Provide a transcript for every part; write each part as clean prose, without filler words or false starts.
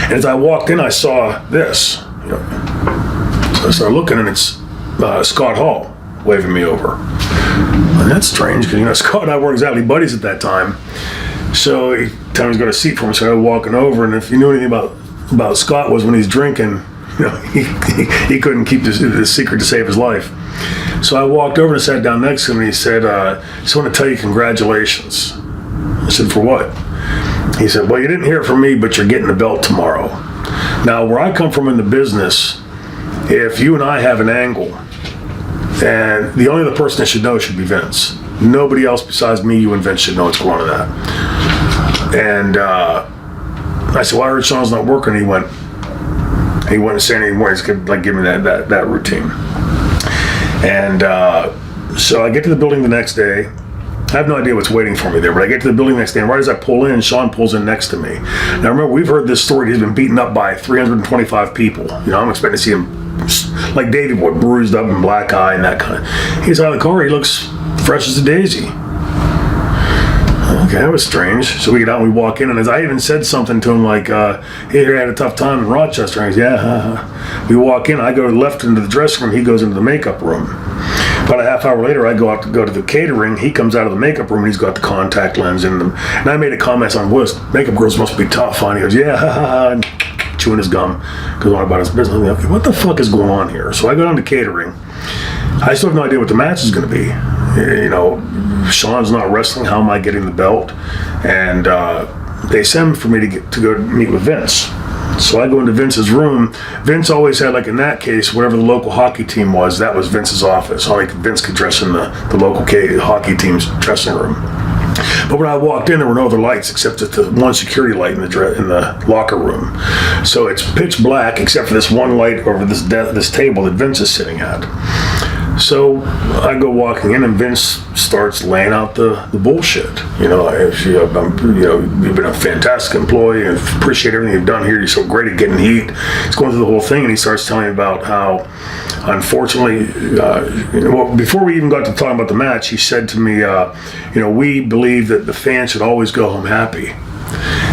And as I walked in, I saw this. You know. So I started looking, and it's Scott Hall waving me over. And that's strange, because Scott and I weren't exactly buddies at that time. So he told me he's got a seat for me, so I was walking over, and if you knew anything about Scott, was when he's drinking, he couldn't keep the secret to save his life. So I walked over and sat down next to him, and he said, I just want to tell you congratulations. I said, for what? He said, well, you didn't hear it from me, but you're getting the belt tomorrow. Now, where I come from in the business, if you and I have an angle, and the only other person that should know should be Vince. Nobody else besides me, you and Vince should know what's going on with that. And I said, well, I heard Shawn's not working. He wouldn't say anything more. He's going to give me that routine. And so I get to the building the next day. I have no idea what's waiting for me there, but I get to the building the next day, and right as I pull in, Shawn pulls in next to me. Now remember, we've heard this story. He's been beaten up by 325 people. I'm expecting to see him like Davey Boy, bruised up and black eye and that kind of. He's out of the car. He looks fresh as a daisy. Okay, that was strange. So we get out and we walk in, and as I even said something to him like, hey, I had a tough time in Rochester. And he goes, yeah. We walk in. I go left into the dressing room. He goes into the makeup room. About a half hour later, I go out to go to the catering. He comes out of the makeup room, and he's got the contact lens in them. And I made a comment on, makeup girls must be tough. And he goes, yeah, and chewing his gum, goes on about his business. I'm like, okay, what the fuck is going on here? So I go down to catering. I still have no idea what the match is going to be. Shawn's not wrestling. How am I getting the belt? And they send for me to go meet with Vince. So I go into Vince's room. Vince always had, like in that case, whatever the local hockey team was, that was Vince's office. Only Vince could dress in the local hockey team's dressing room. But when I walked in, there were no other lights except the one security light in the locker room. So it's pitch black except for this one light over this table that Vince is sitting at. So I go walking in, and Vince starts laying out the bullshit. You've been a fantastic employee, and appreciate everything you've done here. You're so great at getting heat. He's going through the whole thing, and he starts telling me about how, unfortunately, before we even got to talking about the match, he said to me, we believe that the fans should always go home happy.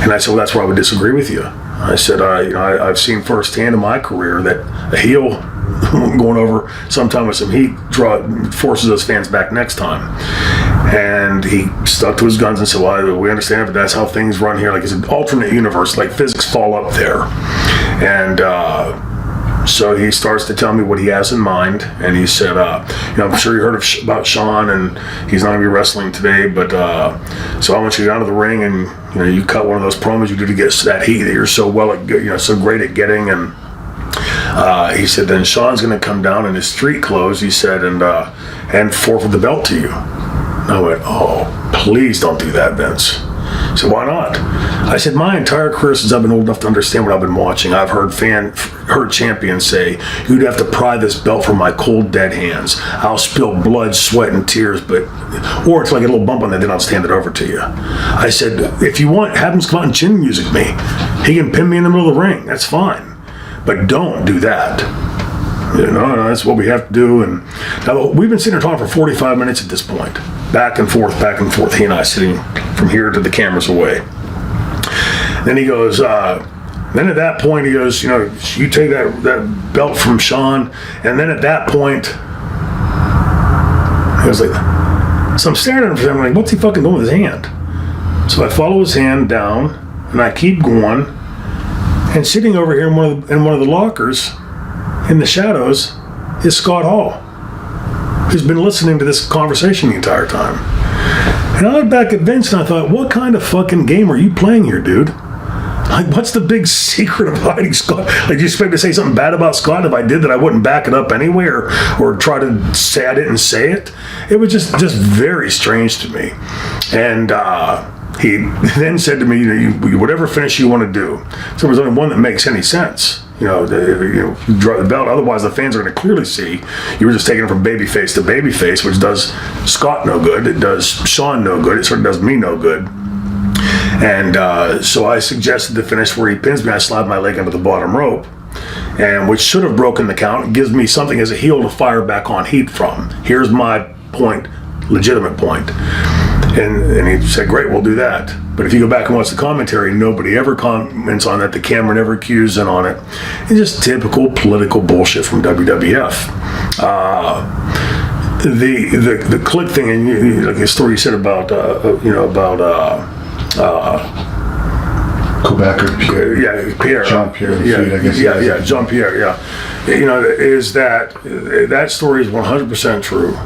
And I said, well, that's where I would disagree with you. I said, I've seen firsthand in my career that a heel going over sometime with some heat forces those fans back next time. And he stuck to his guns and said, well, we understand, but that's how things run here. Like, it's an alternate universe, like physics fall up there. And so he starts to tell me what he has in mind, and he said, I'm sure you heard about Shawn, and he's not going to be wrestling today, but so I want you to get out of the ring, and you cut one of those promos you do to get that heat that you're so well at, so great at getting. And he said, then Shawn's going to come down in his street clothes, he said, and forfeit the belt to you. And I went, oh, please don't do that, Vince. He said, why not? I said, my entire career since I've been old enough to understand what I've been watching, I've heard champions say, you'd have to pry this belt from my cold, dead hands. I'll spill blood, sweat, and tears, or it's like a little bump on that, then I'll stand it over to you. I said, if you want, have him come out and chin music me. He can pin me in the middle of the ring. That's fine. But don't do that. That's what we have to do. And now we've been sitting here talking for 45 minutes at this point. Back and forth, he and I sitting from here to the cameras away. Then he goes, then at that point he goes, you take that belt from Shawn. And then at that point, he was like, so I'm staring at him, I'm like, what's he fucking doing with his hand? So I follow his hand down, and I keep going. And sitting over here in one of the lockers, in the shadows, is Scott Hall, who's been listening to this conversation the entire time. And I looked back at Vince and I thought, what kind of fucking game are you playing here, dude? Like, what's the big secret of hiding Scott? Like, do you expect me to say something bad about Scott? If I did that, I wouldn't back it up anyway, or try to say I didn't say it. It was just very strange to me. And he then said to me, whatever finish you want to do. So there's only one that makes any sense. Drop the belt. Otherwise, the fans are going to clearly see you were just taking it from babyface to babyface, which does Scott no good. It does Shawn no good. It certainly does me no good. And so I suggested the finish where he pins me. I slide my leg into the bottom rope, and which should have broken the count. It gives me something as a heel to fire back on heat from. Here's my point, legitimate point. And he said, great, we'll do that. But if you go back and watch the commentary, nobody ever comments on that. The camera never cues in on it. It's just typical political bullshit from WWF. The Click thing, and like the story you said about Quebecer, Pierre. Pierre. Jean Pierre. I guess. Jean Pierre. Yeah. Is that story is 100% true.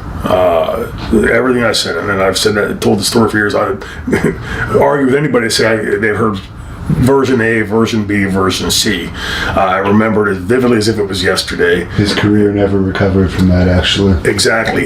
Everything I said, and then I've said that, told the story for years. I argue with anybody say they've heard version A, version B, version C. I remember it as vividly as if it was yesterday. His career never recovered from that, actually. Exactly.